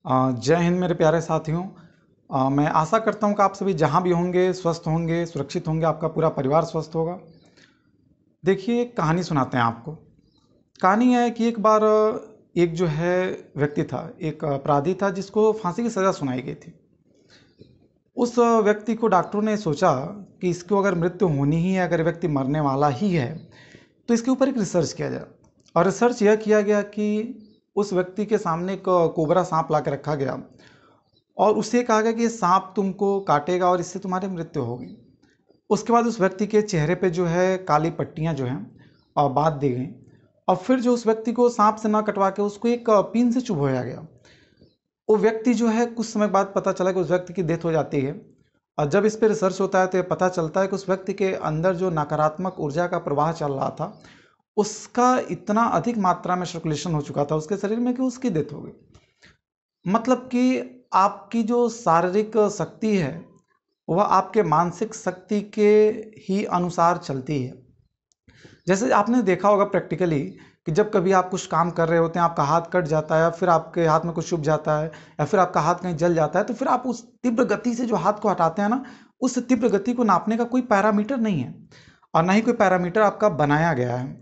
जय हिंद मेरे प्यारे साथियों। मैं आशा करता हूं कि आप सभी जहां भी होंगे स्वस्थ होंगे, सुरक्षित होंगे, आपका पूरा परिवार स्वस्थ होगा। देखिए, एक कहानी सुनाते हैं आपको। कहानी है कि एक बार एक जो है व्यक्ति था, एक अपराधी था जिसको फांसी की सज़ा सुनाई गई थी। उस व्यक्ति को डॉक्टरों ने सोचा कि इसको अगर मृत्यु होनी ही है, अगर व्यक्ति मरने वाला ही है, तो इसके ऊपर एक रिसर्च किया जाए। और रिसर्च यह किया गया कि उस व्यक्ति के सामने एक कोबरा सांप ला के रखा गया और उससे कहा गया कि ये सांप तुमको काटेगा और इससे तुम्हारी मृत्यु होगी। उसके बाद उस व्यक्ति के चेहरे पे जो है काली पट्टियां जो हैं बांध दी गई। और फिर जो उस व्यक्ति को सांप से ना कटवा के उसको एक पिन से चुभोया गया। वो व्यक्ति जो है कुछ समय बाद पता चला कि उस व्यक्ति की डेथ हो जाती है। और जब इस पर रिसर्च होता है तो ये पता चलता है कि उस व्यक्ति के अंदर जो नकारात्मक ऊर्जा का प्रवाह चल रहा था उसका इतना अधिक मात्रा में सर्कुलेशन हो चुका था उसके शरीर में कि उसकी डेथ हो गई। मतलब कि आपकी जो शारीरिक शक्ति है वह आपके मानसिक शक्ति के ही अनुसार चलती है। जैसे आपने देखा होगा प्रैक्टिकली कि जब कभी आप कुछ काम कर रहे होते हैं, आपका हाथ कट जाता है या फिर आपके हाथ में कुछ चुभ जाता है या फिर आपका हाथ कहीं जल जाता है, तो फिर आप उस तीव्र गति से जो हाथ को हटाते हैं ना, उस तीव्र गति को नापने का कोई पैरामीटर नहीं है और ना ही कोई पैरामीटर आपका बनाया गया है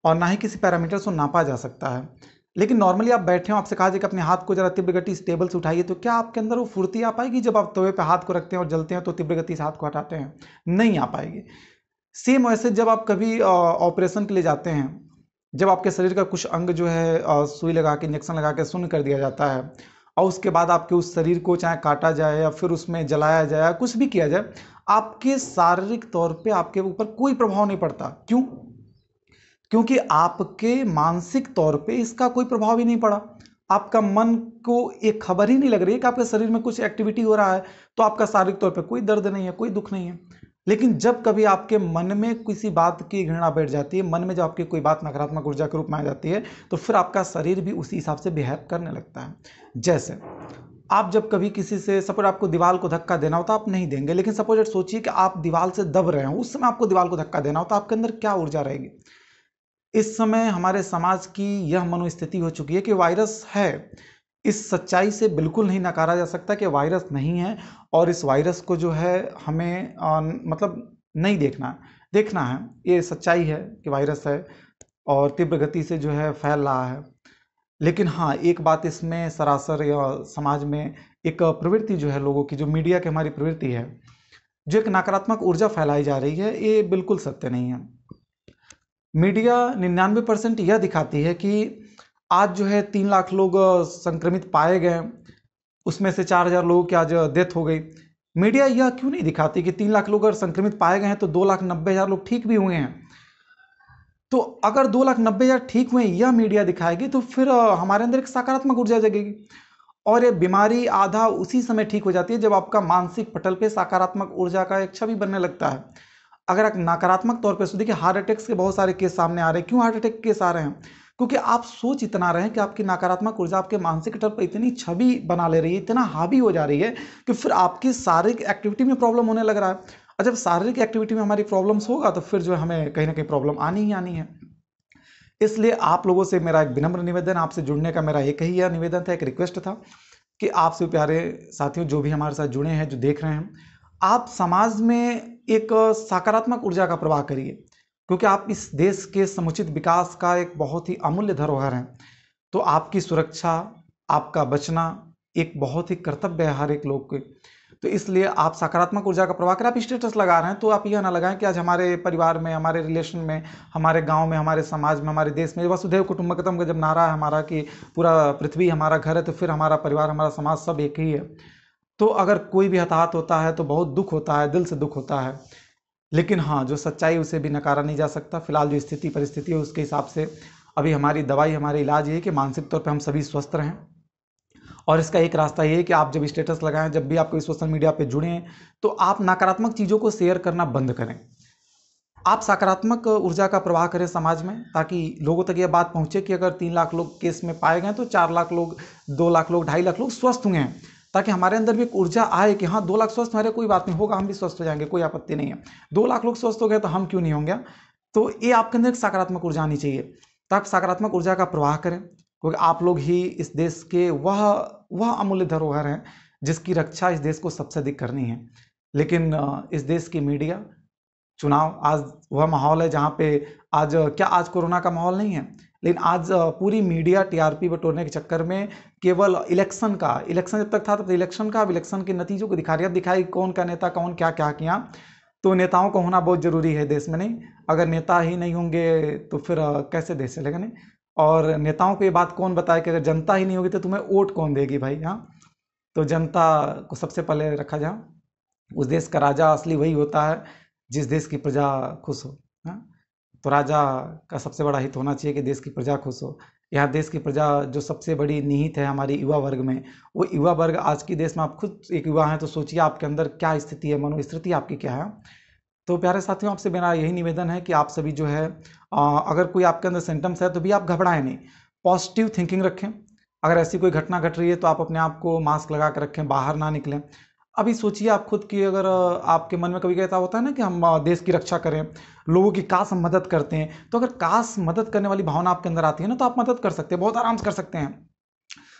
और ना ही किसी पैरामीटर से नापा जा सकता है। लेकिन नॉर्मली आप बैठे हो, आपसे कहा जाए कि अपने हाथ को जरा तीव्र गति से टेबल से उठाइए, तो क्या आपके अंदर वो फुर्ती आ पाएगी? जब आप तवे पे हाथ को रखते हैं और जलते हैं तो तीव्र गति से हाथ को हटाते हैं, नहीं आ पाएगी। सेम वैसे जब आप कभी ऑपरेशन के लिए जाते हैं, जब आपके शरीर का कुछ अंग जो है सुई लगा के इंजेक्शन लगा के शून्य कर दिया जाता है और उसके बाद आपके उस शरीर को चाहे काटा जाए या फिर उसमें जलाया जाए या कुछ भी किया जाए, आपके शारीरिक तौर पे आपके ऊपर कोई प्रभाव नहीं पड़ता। क्यों? क्योंकि आपके मानसिक तौर पे इसका कोई प्रभाव ही नहीं पड़ा। आपका मन को एक खबर ही नहीं लग रही है कि आपके शरीर में कुछ एक्टिविटी हो रहा है, तो आपका शारीरिक तौर पे कोई दर्द नहीं है, कोई दुख नहीं है। लेकिन जब कभी आपके मन में किसी बात की घृणा बैठ जाती है, मन में जब आपकी कोई बात नकारात्मक ऊर्जा के रूप में आ जाती है, तो फिर आपका शरीर भी उसी हिसाब से बिहेव करने लगता है। जैसे आप जब कभी किसी से, सपोज आपको दीवार को धक्का देना होता, आप नहीं देंगे, लेकिन सपोज सोचिए कि आप दीवार से दब रहे हो, उस समय आपको दीवार को धक्का देना होता, आपके अंदर क्या ऊर्जा रहेगी? इस समय हमारे समाज की यह मनोस्थिति हो चुकी है कि वायरस है। इस सच्चाई से बिल्कुल नहीं नकारा जा सकता कि वायरस नहीं है और इस वायरस को जो है हमें मतलब नहीं देखना है। ये सच्चाई है कि वायरस है और तीव्र गति से जो है फैल रहा है। लेकिन हाँ, एक बात इसमें सरासर या समाज में एक प्रवृत्ति जो है लोगों की, जो मीडिया की हमारी प्रवृत्ति है, जो एक नकारात्मक ऊर्जा फैलाई जा रही है, ये बिल्कुल सत्य नहीं है। मीडिया 99% यह दिखाती है कि आज जो है 3 लाख लोग संक्रमित पाए गए, उसमें से 4,000 लोगों की आज डेथ हो गई। मीडिया यह क्यों नहीं दिखाती कि 3 लाख लोग अगर संक्रमित पाए गए हैं तो 2,90,000 लोग ठीक भी हुए हैं? तो अगर 2,90,000 ठीक हुए यह मीडिया दिखाएगी तो फिर हमारे अंदर एक सकारात्मक ऊर्जा जगेगी और ये बीमारी आधा उसी समय ठीक हो जाती है जब आपका मानसिक पटल पे सकारात्मक ऊर्जा का एक छवि बनने लगता है। अगर आप नकारात्मक तौर पे, देखिए हार्ट अटैक्स के बहुत सारे केस सामने आ रहे हैं। क्यों हार्ट अटैक केस आ रहे हैं? क्योंकि आप सोच इतना रहे हैं कि आपकी नकारात्मक ऊर्जा आपके मानसिक तौर पर इतनी छवि बना ले रही है, इतना हावी हो जा रही है कि फिर आपकी शारीरिक एक्टिविटी में प्रॉब्लम होने लग रहा है। और जब शारीरिक एक्टिविटी में हमारी प्रॉब्लम्स होगा तो फिर जो है हमें कहीं ना कहीं प्रॉब्लम आनी ही आनी है। इसलिए आप लोगों से मेरा एक विनम्र निवेदन, आपसे जुड़ने का मेरा एक ही यह निवेदन था, एक रिक्वेस्ट था कि आपसे प्यारे साथियों जो भी हमारे साथ जुड़े हैं, जो देख रहे हैं, आप समाज में एक सकारात्मक ऊर्जा का प्रवाह करिए, क्योंकि आप इस देश के समुचित विकास का एक बहुत ही अमूल्य धरोहर हैं। तो आपकी सुरक्षा, आपका बचना एक बहुत ही कर्तव्य है हर एक लोग के। तो इसलिए आप सकारात्मक ऊर्जा का प्रवाह करें। आप स्टेटस लगा रहे हैं तो आप यह ना लगाएं कि आज हमारे परिवार में, हमारे रिलेशन में, हमारे गांव में, हमारे समाज में, हमारे देश में वसुधैव कुटुंबकम का जब नारा है हमारा कि पूरा पृथ्वी हमारा घर है, तो फिर हमारा परिवार, हमारा समाज सब एक ही है। तो अगर कोई भी हताहत होता है तो बहुत दुख होता है, दिल से दुख होता है। लेकिन हाँ, जो सच्चाई उसे भी नकारा नहीं जा सकता। फिलहाल जो स्थिति परिस्थिति है उसके हिसाब से अभी हमारी दवाई, हमारे इलाज ये है कि मानसिक तौर पे हम सभी स्वस्थ रहें। और इसका एक रास्ता ये है कि आप जब स्टेटस लगाएं, जब भी आप कोई सोशल मीडिया पे जुड़ें, तो आप नकारात्मक चीज़ों को शेयर करना बंद करें। आप सकारात्मक ऊर्जा का प्रवाह करें समाज में, ताकि लोगों तक यह बात पहुंचे कि अगर 3 लाख लोग केस में पाए गए तो 4 लाख लोग, 2 लाख लोग, 2.5 लाख लोग स्वस्थ हुए हैं, ताकि हमारे अंदर भी एक ऊर्जा आए कि हाँ 2 लाख स्वस्थ हमारे, कोई बात नहीं होगा, हम भी स्वस्थ हो जाएंगे, कोई आपत्ति नहीं है। 2 लाख लोग स्वस्थ हो गए तो हम क्यों नहीं होंगे? तो ये आपके अंदर एक सकारात्मक ऊर्जा आनी चाहिए। तो आप सकारात्मक ऊर्जा का प्रवाह करें। क्योंकि आप लोग ही इस देश के वह अमूल्य धरोहर हैं जिसकी रक्षा इस देश को सबसे अधिक करनी है। लेकिन इस देश की मीडिया, चुनाव, आज वह माहौल है जहाँ पे आज कोरोना का माहौल नहीं है, लेकिन आज पूरी मीडिया टीआरपी बटोरने के चक्कर में केवल इलेक्शन जब तक था तब तो इलेक्शन के नतीजों को दिखा रही है। अब दिखाई कौन का नेता कौन क्या क्या किया। तो नेताओं का होना बहुत जरूरी है देश में, नहीं अगर नेता ही नहीं होंगे तो फिर कैसे देश चलेगा। नहीं, और नेताओं को ये बात कौन बताए कि अगर जनता ही नहीं होगी तो तुम्हें वोट कौन देगी भाई। हाँ, तो जनता को सबसे पहले रखा जाए। उस देश का राजा असली वही होता है जिस देश की प्रजा खुश हो। हाँ, तो राजा का सबसे बड़ा हित होना चाहिए कि देश की प्रजा खुश हो। यहाँ देश की प्रजा जो सबसे बड़ी निहित है हमारी युवा वर्ग में, वो युवा वर्ग आज की देश में, आप खुद एक युवा हैं तो सोचिए आपके अंदर क्या स्थिति है, मनोस्थिति आपकी क्या है। तो प्यारे साथियों, आपसे मेरा यही निवेदन है कि आप सभी जो है अगर कोई आपके अंदर सिम्टम्स है तो भी आप घबराएं नहीं, पॉजिटिव थिंकिंग रखें। अगर ऐसी कोई घटना घट रही है तो आप अपने आप को मास्क लगा कर रखें, बाहर ना निकलें। अभी सोचिए आप खुद की, अगर आपके मन में कभी कहता होता है ना कि हम देश की रक्षा करें, लोगों की काश हम मदद करते हैं, तो अगर काश मदद करने वाली भावना आपके अंदर आती है ना तो आप मदद कर सकते हैं, बहुत आराम से कर सकते हैं।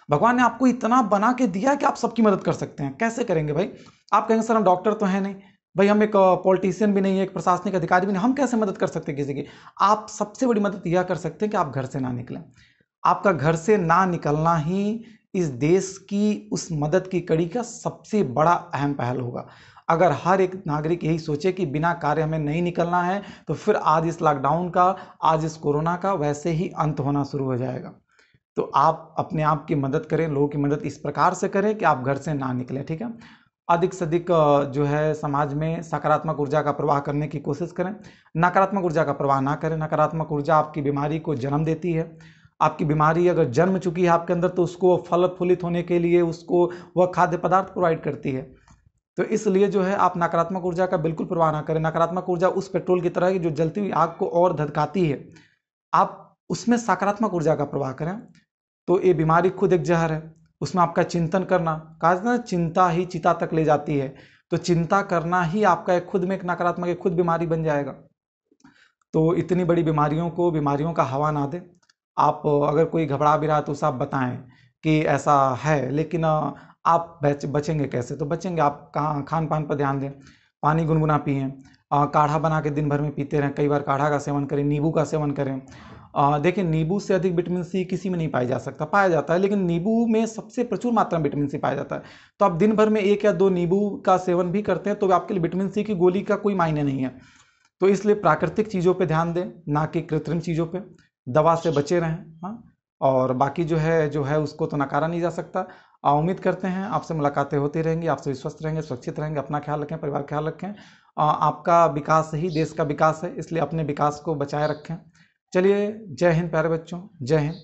भगवान ने आपको इतना बना के दिया कि आप सबकी मदद कर सकते हैं। कैसे करेंगे भाई? आप कहेंगे सर हम डॉक्टर तो है नहीं भाई, हम एक पॉलिटिशियन भी नहीं है, एक प्रशासनिक अधिकारी भी नहीं, हम कैसे मदद कर सकते हैं किसी की? आप सबसे बड़ी मदद यह कर सकते हैं कि आप घर से ना निकलें। आपका घर से ना निकलना ही इस देश की उस मदद की कड़ी का सबसे बड़ा अहम पहल होगा। अगर हर एक नागरिक यही सोचे कि बिना कार्य हमें नहीं निकलना है तो फिर आज इस लॉकडाउन का, आज इस कोरोना का वैसे ही अंत होना शुरू हो जाएगा। तो आप अपने आप की मदद करें, लोगों की मदद इस प्रकार से करें कि आप घर से ना निकलें, ठीक है। अधिक से अधिक जो है समाज में सकारात्मक ऊर्जा का प्रवाह करने की कोशिश करें, नकारात्मक ऊर्जा का प्रवाह ना करें। नकारात्मक ऊर्जा आपकी बीमारी को जन्म देती है। आपकी बीमारी अगर जन्म चुकी है आपके अंदर तो उसको फल फूलित होने के लिए उसको वह खाद्य पदार्थ प्रोवाइड करती है। तो इसलिए जो है आप नकारात्मक ऊर्जा का बिल्कुल प्रवाह ना करें। नकारात्मक ऊर्जा उस पेट्रोल की तरह है जो जलती हुई आग को और धधकाती है, आप उसमें सकारात्मक ऊर्जा का प्रवाह करें। तो ये बीमारी खुद एक जहर है, उसमें आपका चिंतन करना, कहा जाता है चिंता ही चिता तक ले जाती है, तो चिंता करना ही आपका एक खुद में एक नकारात्मक एक खुद बीमारी बन जाएगा। तो इतनी बड़ी बीमारियों का हवा ना दें। आप अगर कोई घबरा भी रहा है तो उसे आप बताएं कि ऐसा है, लेकिन आप बचेंगे कैसे? तो बचेंगे आप खान पान पर ध्यान दें, पानी गुनगुना पिएं, काढ़ा बना के दिन भर में पीते रहें, कई बार काढ़ा का सेवन करें, नींबू का सेवन करें। देखिए नींबू से अधिक विटामिन सी किसी में नहीं पाया जाता है, लेकिन नींबू में सबसे प्रचुर मात्रा में विटामिन सी पाया जाता है। तो आप दिन भर में 1 या 2 नींबू का सेवन भी करते हैं तो आपके लिए विटामिन सी की गोली का कोई मायने नहीं है। तो इसलिए प्राकृतिक चीज़ों पे ध्यान दें, ना कि कृत्रिम चीज़ों पे। दवा से बचे रहें। हाँ, और बाकी जो है उसको तो नकारा नहीं जा सकता। उम्मीद करते हैं आपसे मुलाकातें होती रहेंगी, आपसे स्वस्थ रहेंगे, सुरक्षित रहेंगे। अपना ख्याल रखें, परिवार का ख्याल रखें। आपका विकास ही देश का विकास है, इसलिए अपने विकास को बचाए रखें। चलिए, जय हिंद प्यारे बच्चों, जय हिंद।